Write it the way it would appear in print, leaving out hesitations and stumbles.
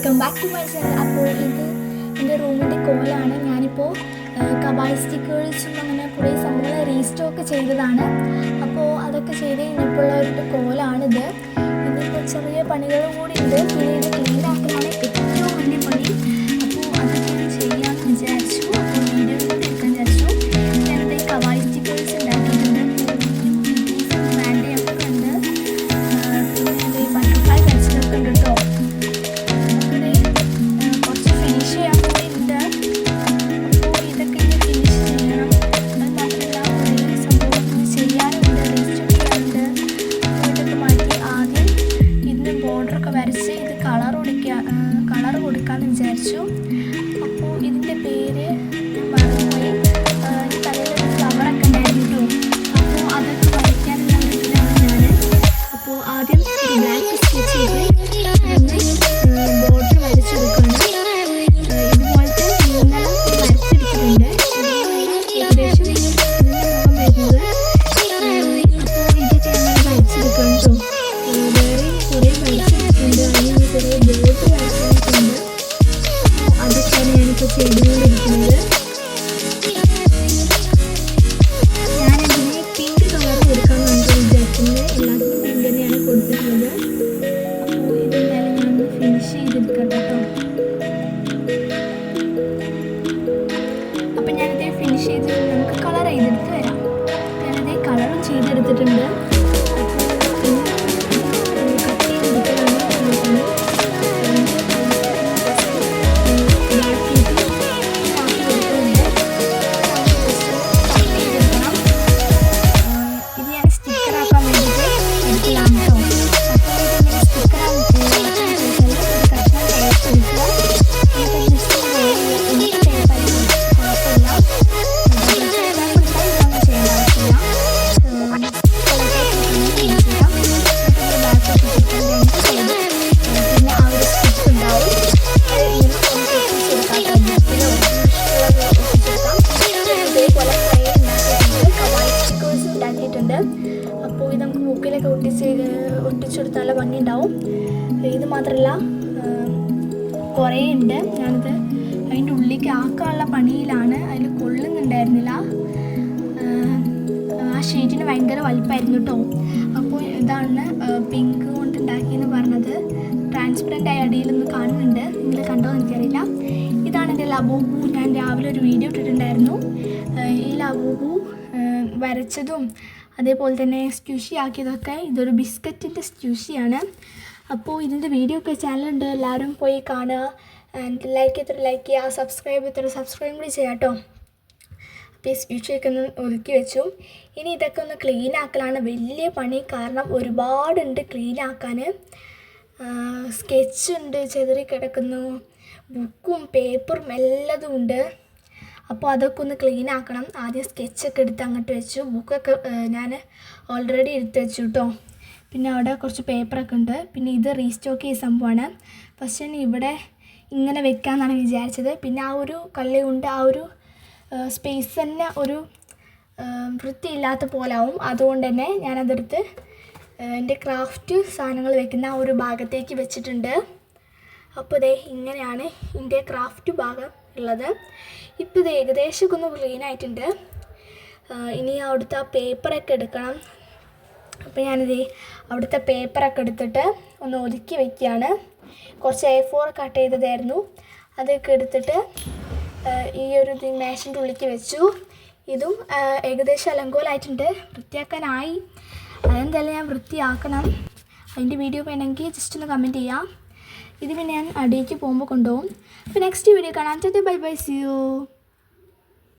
Welcome back to my channel. അപ്പോൾ ഇത് എൻ്റെ റൂമിൻ്റെ കോലാണ്. ഞാനിപ്പോൾ കബായ് സ്റ്റിക്കേഴ്സും അങ്ങനെ കുറേ സംഭവങ്ങൾ റീസ്റ്റോക്ക് ചെയ്തതാണ്. അപ്പോൾ അതൊക്കെ ചെയ്ത് കഴിഞ്ഞപ്പോഴുള്ള ഒരു കോലാണിത്. ഇനിയിപ്പോൾ ചെറിയ പണികളും കൂടി ഉണ്ട്. പിന്നെ ഇത് ക്ലീൻ ആക്കലാണ് ഏറ്റവും വലിയ പണി. അപ്പോൾ അതൊക്കെ ഞാൻ ചെയ്യാമെന്ന് വിചാരിച്ചു. അപ്പോൾ വീഡിയോ കൂടി എടുക്കാൻ വിചാരിച്ചു. ഞാനിത് കബായ് സ്റ്റിക്കേഴ്സ് ഉണ്ടാക്കിയിട്ടുണ്ട്. വേണ്ടയൊക്കെ ഉണ്ട്. പിന്നെ ഇത് ബട്ടർഫ്ലൈ പെൻസിലൊക്കെ ഉണ്ട് കേട്ടോ. വരച്ച് ഇത് കളർ കൊടുക്കാമെന്ന് വിചാരിച്ചു. അപ്പോൾ ഇതിൻ്റെ പേര് മറന്നുപോയി. തലയിലൊരു ഫ്ലവറൊക്കെ ഉണ്ടായിരുന്നു കേട്ടോ. അപ്പോൾ അതൊക്കെ വരയ്ക്കാനുള്ള ഇതിലാണ് ഞാൻ. അപ്പോൾ ആദ്യം ബ്ലാക്ക് സ്കെച്ച് ചെയ്ത് ബോർഡർ വരച്ചെടുക്കുകയാണ്. ഇതുപോലത്തെ നീളം വരച്ചെടുക്കുന്നുണ്ട്. ഏകദേശം ഇതിൻ്റെ മുഖം വരുന്നത്. അപ്പോൾ ഇതൊക്കെ ഞാൻ വരച്ചെടുക്കണം കേട്ടോ. വേറെ കുറേ വരച്ചെടുക്കുന്നുണ്ട്. അതിന് കുറേ ബോർഡ് വരച്ചെടുക്കുന്നുണ്ട്. അതൊക്കെയാണ് ഞാനിപ്പോൾ ചെയ്തുകൊണ്ടിരിക്കുന്നത്. ഞാനിതിന് പിങ്ക് കളർ കൊടുക്കാമെന്നാണ് വിചാരിക്കുന്നത്. എല്ലാത്തിനും പിങ്ക് തന്നെയാണ് കൊടുത്തിട്ടുള്ളത്. അപ്പോൾ ഇതെന്തായാലും ഞാനൊന്ന് ഫിനിഷ് ചെയ്തെടുക്കട്ടെ കേട്ടോ. അപ്പം ഞാനിത് ഫിനിഷ് ചെയ്ത് നമുക്ക് കളർ ചെയ്തെടുത്ത് വരാം. ഞാനിത് കളറും ചെയ്തെടുത്തിട്ടുണ്ട്. അപ്പോൾ ഇത് നമുക്ക് ബുക്കിലൊക്കെ ഒട്ടിച്ചെടുത്താൽ ഭംഗി ഉണ്ടാവും. ഇത് മാത്രമല്ല കുറേ ഉണ്ട്. ഞാനിത് അതിൻ്റെ ഉള്ളിലേക്ക് ആക്കാനുള്ള പണിയിലാണ്. അതിൽ കൊള്ളുന്നുണ്ടായിരുന്നില്ല. ആ ഷീറ്റിന് ഭയങ്കര വലിപ്പമായിരുന്നു കേട്ടോ. അപ്പോൾ ഇതാണ് പിങ്ക് കൊണ്ട് ഉണ്ടാക്കിയെന്ന് പറഞ്ഞത്. ട്രാൻസ്പെറൻ്റ് ആയ അടിയിലൊന്ന് കാണുന്നുണ്ട്. നിങ്ങൾ കണ്ടോ എനിക്കറിയില്ല. ഇതാണ് എൻ്റെ ലബൂബു. ഞാൻ രാവിലെ ഒരു വീഡിയോ ഇട്ടിട്ടുണ്ടായിരുന്നു. ഈ ലബൂബു വരച്ചതും അതേപോലെ തന്നെ സ്ക്യൂഷി ആക്കിയതൊക്കെ ഇതൊരു ബിസ്ക്കറ്റിൻ്റെ സ്ക്യൂഷിയാണ്. അപ്പോൾ ഇതിൻ്റെ വീഡിയോ ഒക്കെ ചാനലുണ്ട്, എല്ലാവരും പോയി കാണുക. ലൈക്ക് ചെയ്യുക, സബ്സ്ക്രൈബ് കൂടി ചെയ്യാം കേട്ടോ. അപ്പോൾ ഈ സ്ക്യൂഷിയൊക്കെ ഒന്ന് ഒതുക്കി വെച്ചു. ഇനി ഇതൊക്കെ ഒന്ന് ക്ലീൻ ആക്കലാണ് വലിയ പണി. കാരണം ഒരുപാടുണ്ട് ക്ലീൻ ആക്കാൻ. സ്കെച്ചുണ്ട്, ചെതറി കിടക്കുന്നു, ബുക്കും പേപ്പറും എല്ലാതും ഉണ്ട്. അപ്പോൾ അതൊക്കെ ഒന്ന് ക്ലീൻ ആക്കണം. ആദ്യം സ്കെച്ചൊക്കെ എടുത്ത് അങ്ങോട്ട് വെച്ചു. ബുക്കൊക്കെ ഞാൻ ഓൾറെഡി എടുത്ത് വെച്ചു കേട്ടോ. പിന്നെ അവിടെ കുറച്ച് പേപ്പറൊക്കെ ഉണ്ട്. പിന്നെ ഇത് റീസ്റ്റോക്ക് ചെയ്ത സംഭവമാണ്. പക്ഷേ ഇവിടെ ഇങ്ങനെ വെക്കാമെന്നാണ് വിചാരിച്ചത്. പിന്നെ ആ ഒരു കല്ല് കൊണ്ട് ആ ഒരു സ്പേസ് തന്നെ ഒരു വൃത്തിയില്ലാത്ത പോലാവും. അതുകൊണ്ട് തന്നെ ഞാനതെടുത്ത് എൻ്റെ ക്രാഫ്റ്റ് സാധനങ്ങൾ വെക്കുന്ന ആ ഒരു ഭാഗത്തേക്ക് വെച്ചിട്ടുണ്ട്. അപ്പോൾ ഇതേ ഇങ്ങനെയാണ് എൻ്റെ ക്രാഫ്റ്റ് ഭാഗം ഉള്ളത്. ഇപ്പോൾ ഇത് ഏകദേശമൊക്കെ ഒന്ന് ക്ലീൻ ആയിട്ടുണ്ട്. ഇനി അവിടുത്തെ ആ പേപ്പറൊക്കെ എടുക്കണം. അപ്പോൾ ഞാനിത് അവിടുത്തെ പേപ്പറൊക്കെ എടുത്തിട്ട് ഒന്ന് ഒതുക്കി വയ്ക്കുകയാണ്. കുറച്ച് A4 കട്ട് ചെയ്തതായിരുന്നു. അതൊക്കെ എടുത്തിട്ട് ഈ ഒരു മേശൻ്റെ ഉള്ളിലേക്ക് വെച്ചു. ഇതും ഏകദേശം അലങ്കോലായിട്ടുണ്ട്. വൃത്തിയാക്കാനായി. അതെന്തായാലും ഞാൻ വൃത്തിയാക്കണം. അതിൻ്റെ വീഡിയോ വേണമെങ്കിൽ ജസ്റ്റ് ഒന്ന് കമൻറ്റ് ചെയ്യാം. ഇത് പിന്നെ ഞാൻ അടിയിലേക്ക് പോകുമ്പോൾ കൊണ്ടുപോകും. അപ്പോൾ നെക്സ്റ്റ് വീഡിയോ കാണാം. Bye bye, see U.